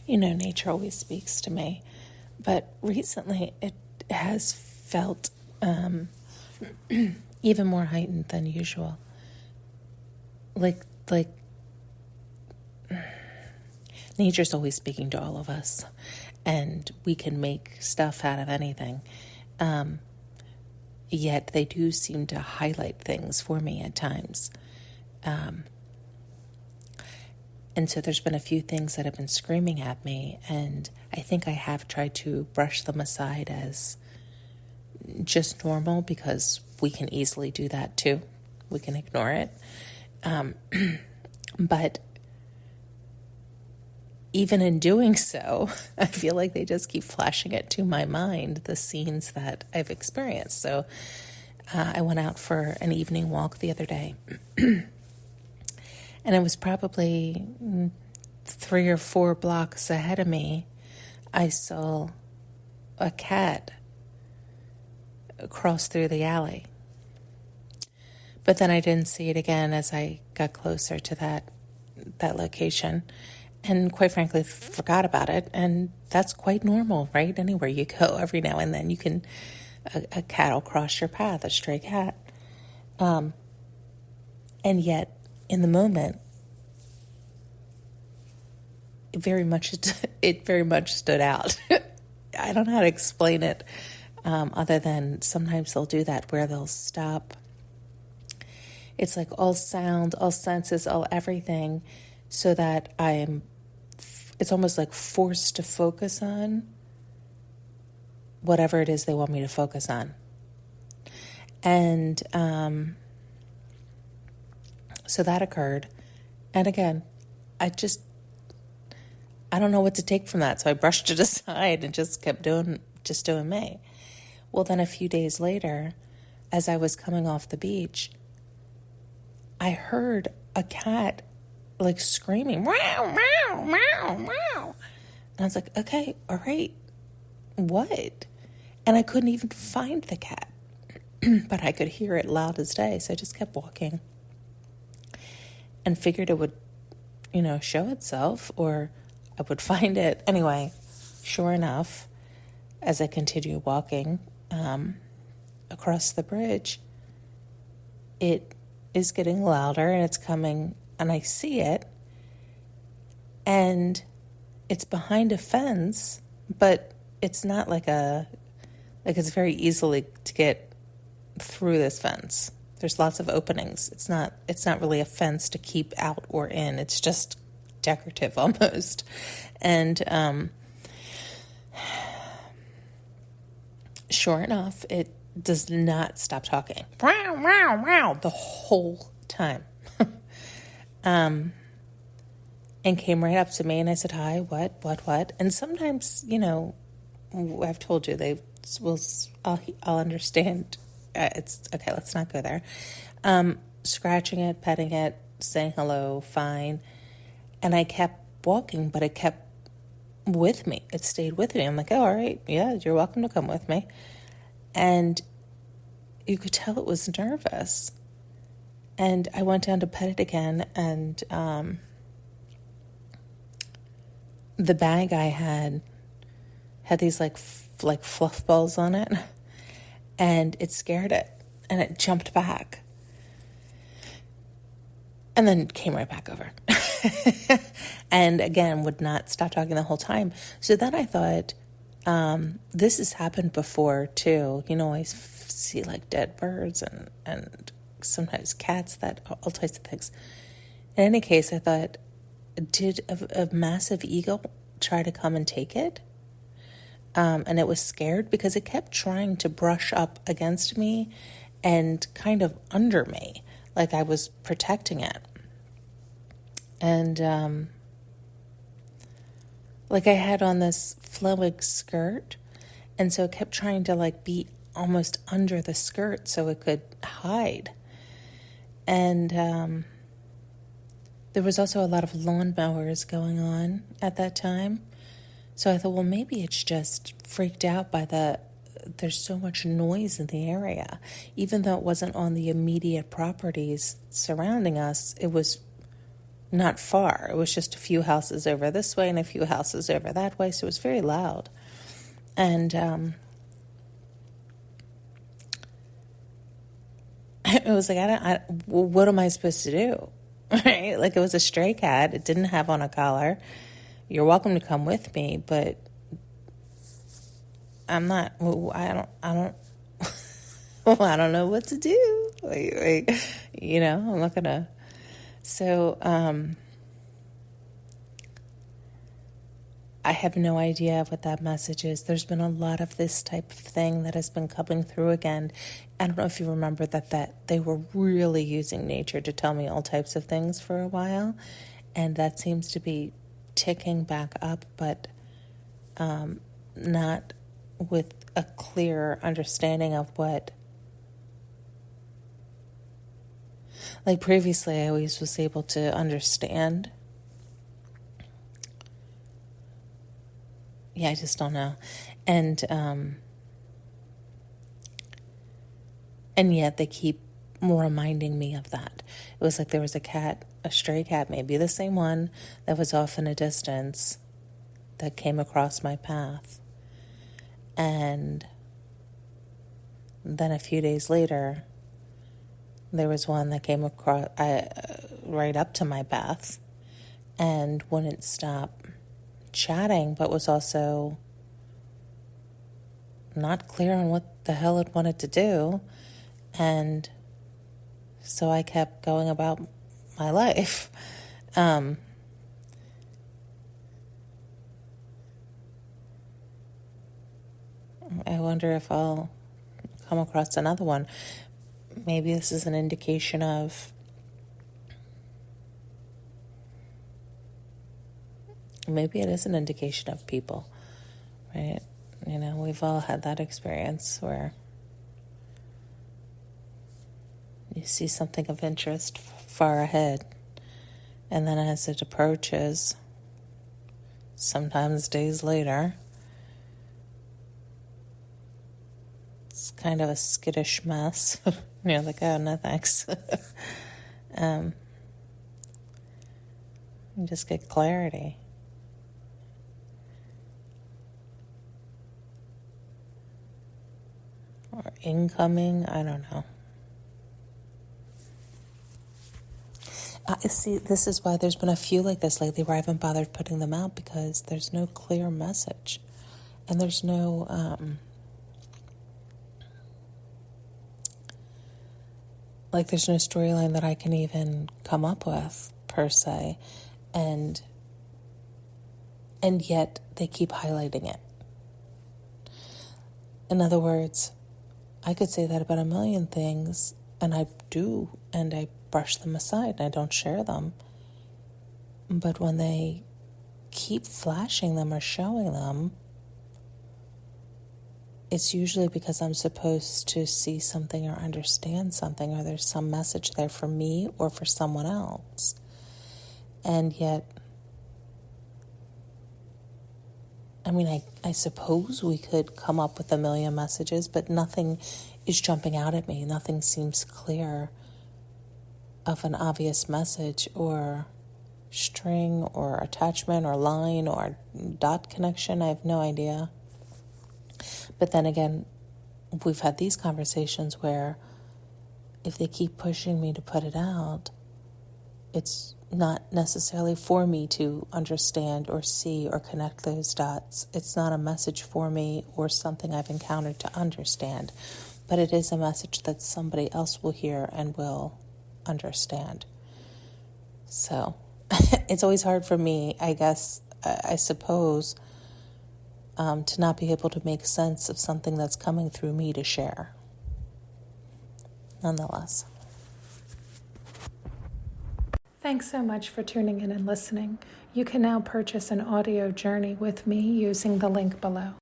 nature always speaks to me. But recently it has felt even more heightened than usual. Like nature's always speaking to all of us, and we can make stuff out of anything. Yet they do seem to highlight things for me at times. And so there's been a few things that have been screaming at me, and I think I have tried to brush them aside as just normal, because we can easily do that too. We can ignore it. But even in doing so, I feel like they just keep flashing it to my mind, the scenes that I've experienced. So I went out for an evening walk the other day, and it was probably 3 or 4 blocks ahead of me. I saw a cat cross through the alley. But then I didn't see it again as I got closer to that location. And quite frankly, forgot about it. And that's quite normal, right? Anywhere you go, every now and then a cat will cross your path, a stray cat. And yet, in the moment, it very much stood out. I don't know how to explain it, other than sometimes they'll do that where they'll stop. It's like all sound, all senses, all everything, so that it's almost like forced to focus on whatever it is they want me to focus on. And so that occurred. And again, I don't know what to take from that. So I brushed it aside and just kept doing me. Well, then a few days later, as I was coming off the beach, I heard a cat like screaming, meow, meow, meow, meow. And I was like, okay, all right, what? And I couldn't even find the cat, but I could hear it loud as day. So I just kept walking and figured it would, show itself, or I would find it. Anyway, sure enough, as I continued walking across the bridge, it is getting louder, and it's coming, and I see it, and it's behind a fence, but it's not like it's very easily to get through this fence. There's lots of openings. It's not really a fence to keep out or in. It's just decorative almost. And sure enough, it does not stop talking. Wow, wow, wow, the whole time. And came right up to me, and I said, hi, what? And sometimes, I've told you, I'll understand. It's okay, let's not go there. Scratching it, petting it, saying hello, fine. And I kept walking, but it kept with me. It stayed with me. I'm like, oh, all right, yeah, you're welcome to come with me. And you could tell it was nervous. And I went down to pet it again, and the bag I had these like fluff balls on it, and it scared it, and it jumped back, and then came right back over. And again, would not stop talking the whole time. So then I thought, this has happened before too. I see like dead birds and sometimes cats, all types of things. In any case, I thought, did a massive eagle try to come and take it? And it was scared because it kept trying to brush up against me and kind of under me, like I was protecting it. And like I had on this flowing skirt, and so it kept trying to like be almost under the skirt so it could hide. And there was also a lot of lawnmowers going on at that time. So I thought, well, maybe it's just freaked out by there's so much noise in the area. Even though it wasn't on the immediate properties surrounding us, it was not far. It was just a few houses over this way and a few houses over that way, so it was very loud. And it was like, what am I supposed to do? Right? Like, it was a stray cat. It didn't have on a collar. You're welcome to come with me, but I'm not, I don't I don't know what to do. I'm not gonna. So, I have no idea what that message is. There's been a lot of this type of thing that has been coming through again. I don't know if you remember that they were really using nature to tell me all types of things for a while, and that seems to be ticking back up, but not with a clear understanding of what. Like previously, I always was able to understand. Yeah, I just don't know. And yet they keep reminding me of that. It was like there was a stray cat, maybe the same one that was off in a distance that came across my path. And then a few days later, there was one that came across right up to my path and wouldn't stop chatting, but was also not clear on what the hell it wanted to do. And so I kept going about my life. I wonder if I'll come across another one. Maybe this is an indication of maybe it is an indication of people, right? We've all had that experience where you see something of interest far ahead, and then as it approaches, sometimes days later, it's kind of a skittish mess. You're like, oh, no thanks. You just get clarity. Or incoming, I don't know. See, this is why there's been a few like this lately where I haven't bothered putting them out, because there's no clear message. And there's no, there's no storyline that I can even come up with, per se. And yet they keep highlighting it. In other words, I could say that about a million things, and I do, and I brush them aside, and I don't share them. But when they keep flashing them or showing them, it's usually because I'm supposed to see something or understand something, or there's some message there for me or for someone else. And yet, I suppose we could come up with a million messages, but nothing is jumping out at me. Nothing seems clear of an obvious message or string or attachment or line or dot connection. I have no idea. But then again, we've had these conversations where if they keep pushing me to put it out, it's not necessarily for me to understand or see or connect those dots. It's not a message for me or something I've encountered to understand, but it is a message that somebody else will hear and will understand. So it's always hard for me, I guess, I suppose, to not be able to make sense of something that's coming through me to share. Nonetheless. Thanks so much for tuning in and listening. You can now purchase an audio journey with me using the link below.